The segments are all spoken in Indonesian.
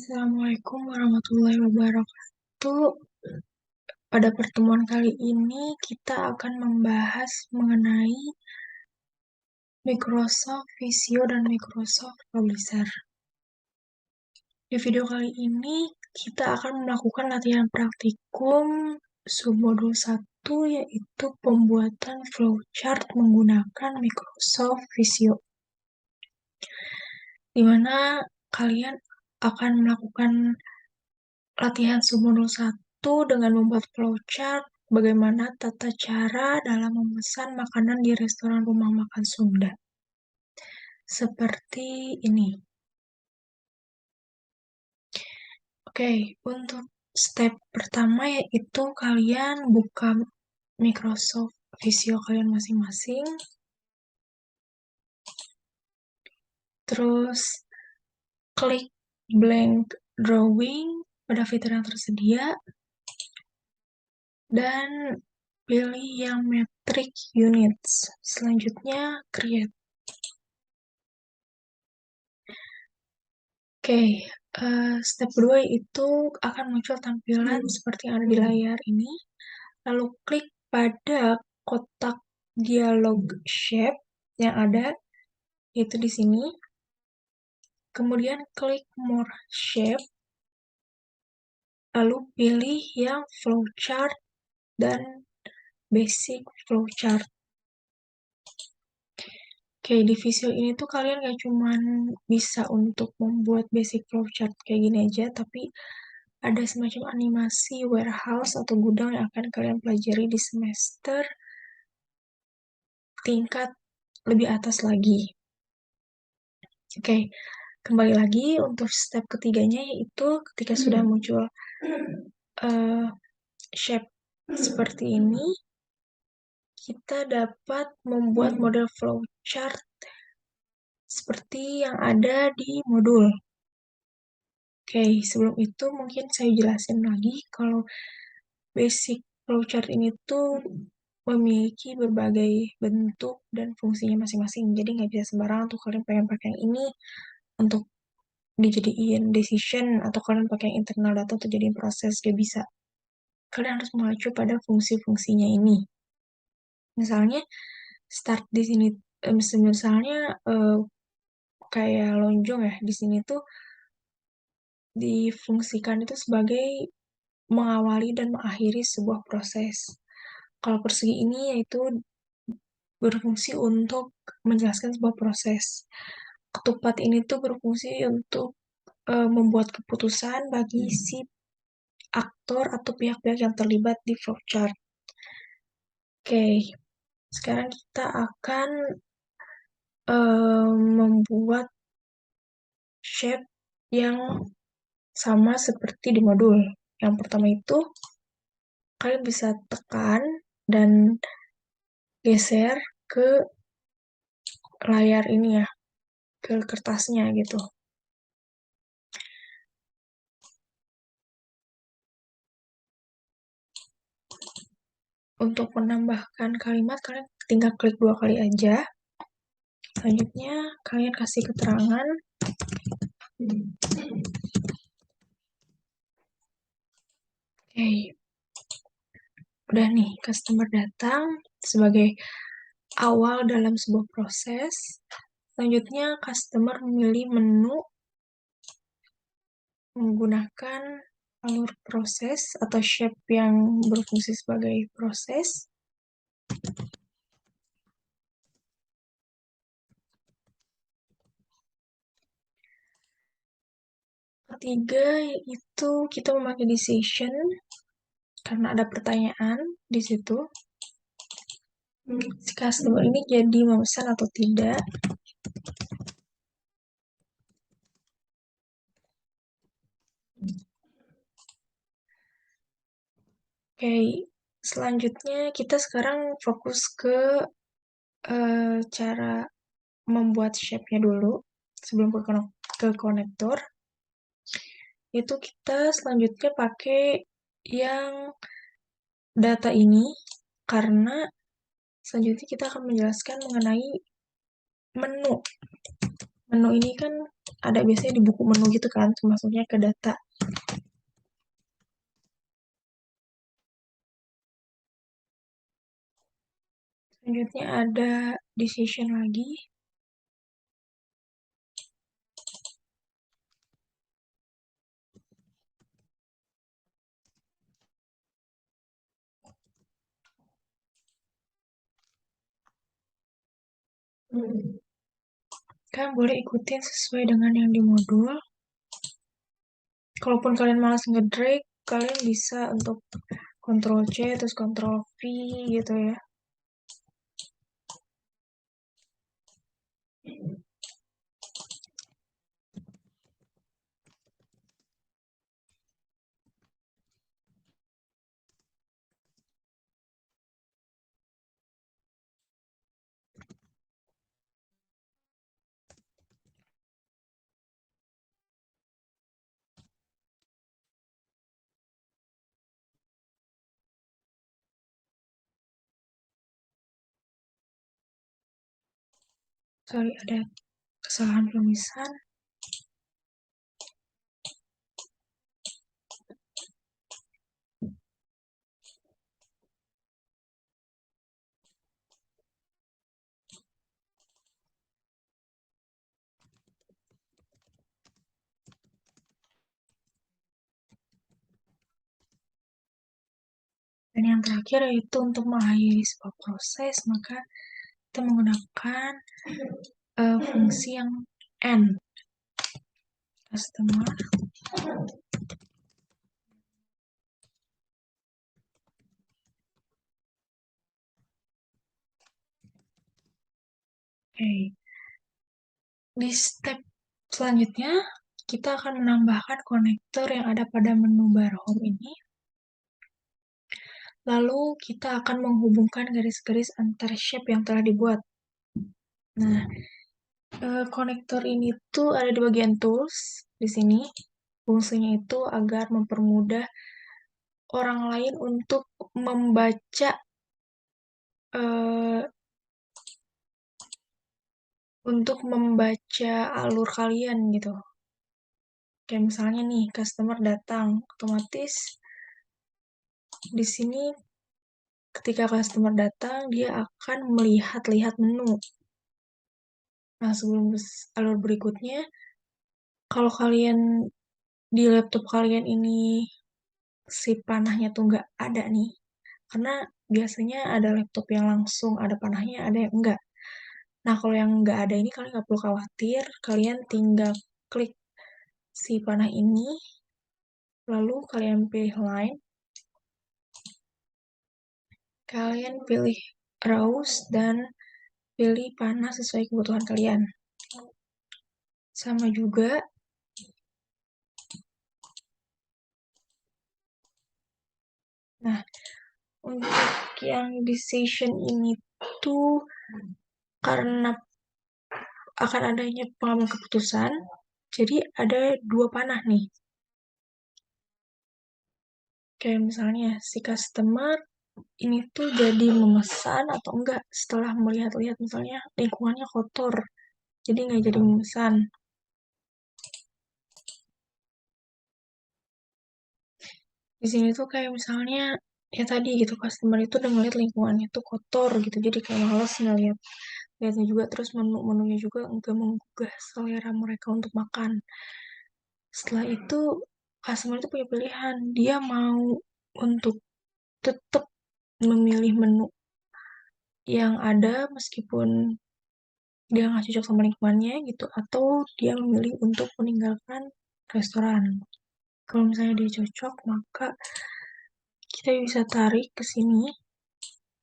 Assalamualaikum warahmatullahi wabarakatuh. Pada pertemuan kali ini, kita akan membahas mengenai Microsoft Visio dan Microsoft Publisher. Di video kali ini, kita akan melakukan latihan praktikum submodul 1, yaitu pembuatan flowchart menggunakan Microsoft Visio, di mana kalian akan melakukan latihan submodul 1 dengan membuat flowchart bagaimana tata cara dalam memesan makanan di restoran rumah makan Sunda. Seperti ini. Oke, untuk step pertama yaitu kalian buka Microsoft Visio kalian masing-masing. Terus klik blank drawing pada fitur yang tersedia. Dan pilih yang metric units. Selanjutnya, create. Oke, step kedua itu akan muncul tampilan seperti yang ada di layar ini. Lalu klik pada kotak dialog shape yang ada, yaitu di sini. Kemudian klik more shape. Lalu pilih yang flowchart dan basic flowchart. Oke, di Visio ini tuh kalian gak cuman bisa untuk membuat basic flowchart kayak gini aja, tapi ada semacam animasi warehouse atau gudang yang akan kalian pelajari di semester tingkat lebih atas lagi. Oke, kembali lagi untuk step ketiganya, yaitu ketika sudah muncul shape seperti ini, kita dapat membuat model flowchart seperti yang ada di modul. Oke, sebelum itu mungkin saya jelasin lagi kalau basic flowchart ini tuh memiliki berbagai bentuk dan fungsinya masing-masing. Jadi nggak bisa sembarangan tuh kalian pengen pakai yang ini untuk dijadiin decision atau kalian pakai yang internal data untuk jadiin proses, gak bisa. Kalian harus mengacu pada fungsi-fungsinya ini. Misalnya start di sini, misalnya kayak lonjong ya, di sini tuh difungsikan itu sebagai mengawali dan mengakhiri sebuah proses. Kalau persegi ini yaitu berfungsi untuk menjelaskan sebuah proses. Ketupat ini tuh berfungsi untuk membuat keputusan bagi si aktor atau pihak-pihak yang terlibat di flowchart. Oke, sekarang kita akan membuat shape yang sama seperti di modul. Yang pertama itu, kalian bisa tekan dan geser ke layar ini ya, ke kertasnya gitu. Untuk menambahkan kalimat, kalian tinggal klik 2 kali aja. Selanjutnya, kalian kasih keterangan. Oke. Udah nih, customer datang sebagai awal dalam sebuah proses. Selanjutnya, customer memilih menu menggunakan alur proses atau shape yang berfungsi sebagai proses. Ketiga, yaitu kita memakai decision karena ada pertanyaan di situ. Si customer ini jadi memesan atau tidak. Oke, selanjutnya kita sekarang fokus ke cara membuat shape-nya dulu sebelum ke konektor. Itu kita selanjutnya pakai yang data ini karena selanjutnya kita akan menjelaskan mengenai menu. Menu ini kan ada biasanya di buku menu gitu kan, masuknya ke data. Selanjutnya ada decision lagi. Kalian boleh ikutin sesuai dengan yang di modul. Kalaupun kalian malas ngedrag, kalian bisa untuk Ctrl C terus Ctrl V gitu ya. Sorry, ada kesalahan penulisan. Dan yang terakhir yaitu untuk mengakhiri sebuah proses, maka kita menggunakan fungsi yang end. Customer. Oke. Di step selanjutnya, kita akan menambahkan konektor yang ada pada menu bar home ini. Lalu kita akan menghubungkan garis-garis antar shape yang telah dibuat. Nah, konektor ini tuh ada di bagian tools di sini. Fungsinya itu agar mempermudah orang lain membaca uh, untuk membaca alur kalian gitu. Kayak misalnya nih, customer datang, otomatis di sini ketika customer datang, dia akan melihat-lihat menu. Nah, sebelum alur berikutnya, kalau kalian di laptop kalian ini si panahnya tuh nggak ada nih, karena biasanya ada laptop yang langsung ada panahnya, ada yang enggak. Nah, kalau yang nggak ada ini kalian nggak perlu khawatir, kalian tinggal klik si panah ini, lalu kalian pilih line, kalian pilih browse, dan pilih panah sesuai kebutuhan kalian. Sama juga, nah, untuk yang decision ini tuh karena akan adanya pengambilan keputusan, jadi ada dua panah nih. Kayak misalnya si customer ini tuh jadi memesan atau enggak setelah melihat-lihat misalnya lingkungannya kotor, jadi nggak jadi memesan. Di sini tuh kayak misalnya ya tadi gitu, customer itu udah ngeliat lingkungannya tuh kotor gitu, jadi kayak males lihatnya juga, terus menunya juga enggak menggugah selera mereka untuk makan. Setelah itu customer itu punya pilihan, dia mau untuk tetap memilih menu yang ada meskipun dia nggak cocok sama lingkungannya gitu, atau dia memilih untuk meninggalkan restoran. Kalau misalnya dia cocok, maka kita bisa tarik ke sini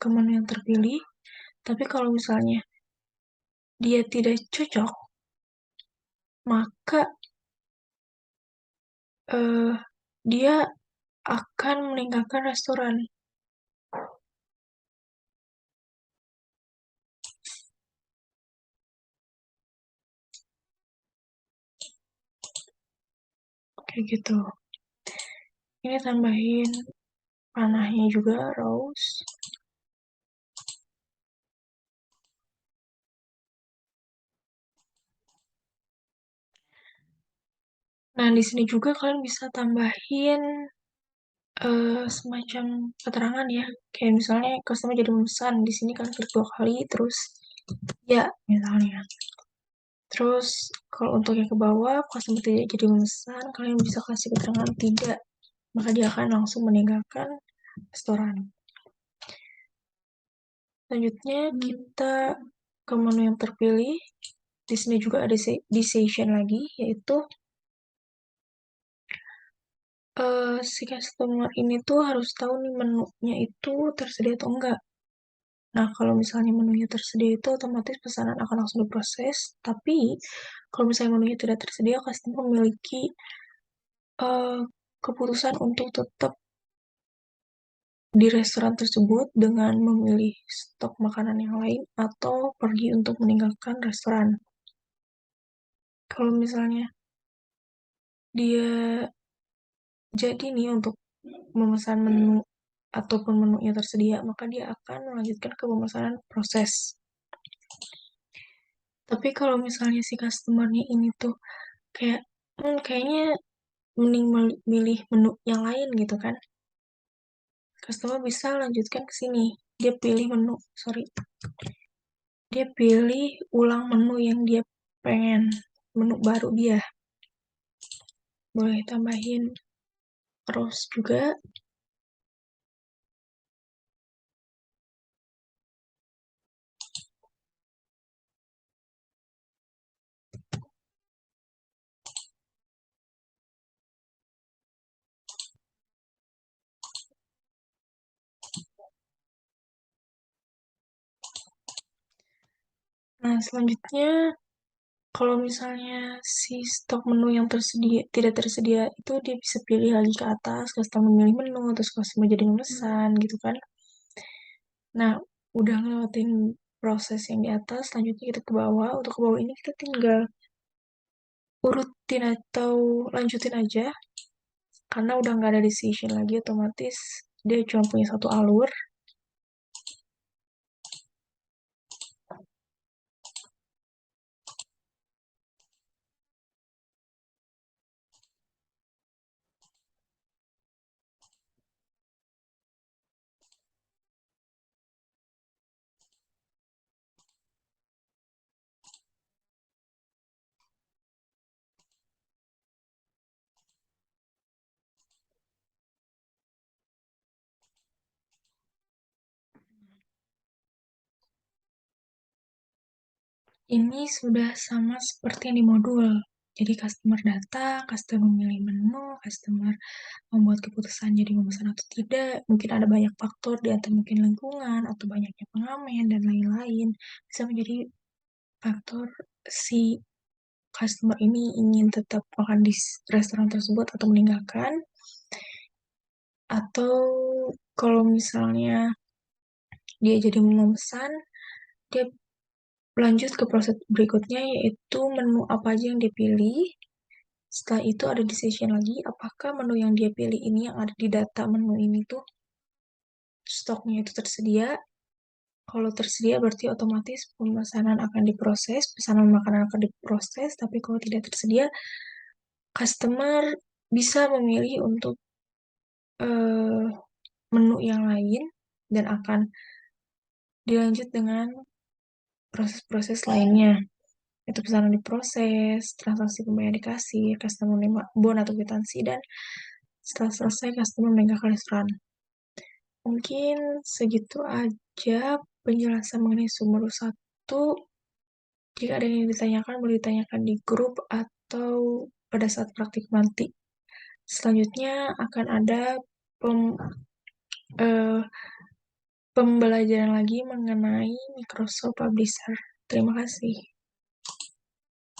ke menu yang terpilih. Tapi kalau misalnya dia tidak cocok, maka eh, dia akan meninggalkan restoran. Kayak gitu. Ini tambahin panahnya juga, rose. Nah, di sini juga kalian bisa tambahin semacam keterangan ya. Kayak misalnya customer jadi memesan, di sini kalian klik 2 kali, terus ya, misalnya. Terus, kalau untuk yang ke bawah, customer tidak jadi memesan, kalian bisa kasih keterangan tidak, maka dia akan langsung meninggalkan restoran. Selanjutnya, kita ke menu yang terpilih. Di sini juga ada decision lagi, yaitu si customer ini tuh harus tahu nih menunya itu tersedia atau enggak. Nah, kalau misalnya menunya tersedia itu otomatis pesanan akan langsung diproses. Tapi, kalau misalnya menunya tidak tersedia, customer memiliki eh, keputusan untuk tetap di restoran tersebut dengan memilih stok makanan yang lain atau pergi untuk meninggalkan restoran. Kalau misalnya dia jadi nih untuk memesan menu ataupun menunya tersedia, maka dia akan melanjutkan ke pemesanan proses. Tapi kalau misalnya si customernya ini tuh kayak, kayaknya mending milih menu yang lain gitu kan, customer bisa lanjutkan ke sini. Dia pilih menu, sorry, dia pilih ulang menu yang dia pengen, menu baru dia. Boleh tambahin roast juga. Nah, selanjutnya kalau misalnya si stok menu yang tidak tersedia itu dia bisa pilih lagi ke atas, customer memilih menu, terus customer jadi memesan gitu kan. Nah, udah ngelewatin proses yang di atas, selanjutnya kita ke bawah. Untuk ke bawah ini kita tinggal urutin atau lanjutin aja, karena udah nggak ada decision lagi, otomatis dia cuma punya satu alur. Ini sudah sama seperti yang di modul. Jadi customer data, customer memilih menu, customer membuat keputusan jadi memesan atau tidak. Mungkin ada banyak faktor di antara mungkin lingkungan atau banyaknya pengamen dan lain-lain. Bisa menjadi faktor si customer ini ingin tetap makan di restoran tersebut atau meninggalkan. Atau kalau misalnya dia jadi memesan, dia lanjut ke proses berikutnya yaitu menu apa aja yang dipilih. Setelah itu ada decision lagi, apakah menu yang dia pilih ini yang ada di data menu ini tuh stoknya itu tersedia. Kalau tersedia berarti otomatis pemesanan akan diproses, pesanan makanan akan diproses, tapi kalau tidak tersedia, customer bisa memilih untuk eh, menu yang lain dan akan dilanjut dengan proses-proses lainnya. Itu pesanan diproses, transaksi pembayaran dikasih, customer menerima bon atau kwitansi, dan setelah selesai customer meninggalkan restoran. Mungkin segitu aja penjelasan mengenai sumber satu. Jika ada yang ditanyakan, boleh ditanyakan di grup atau pada saat praktik nanti. Selanjutnya akan ada eh, pembelajaran lagi mengenai Microsoft Publisher. Terima kasih.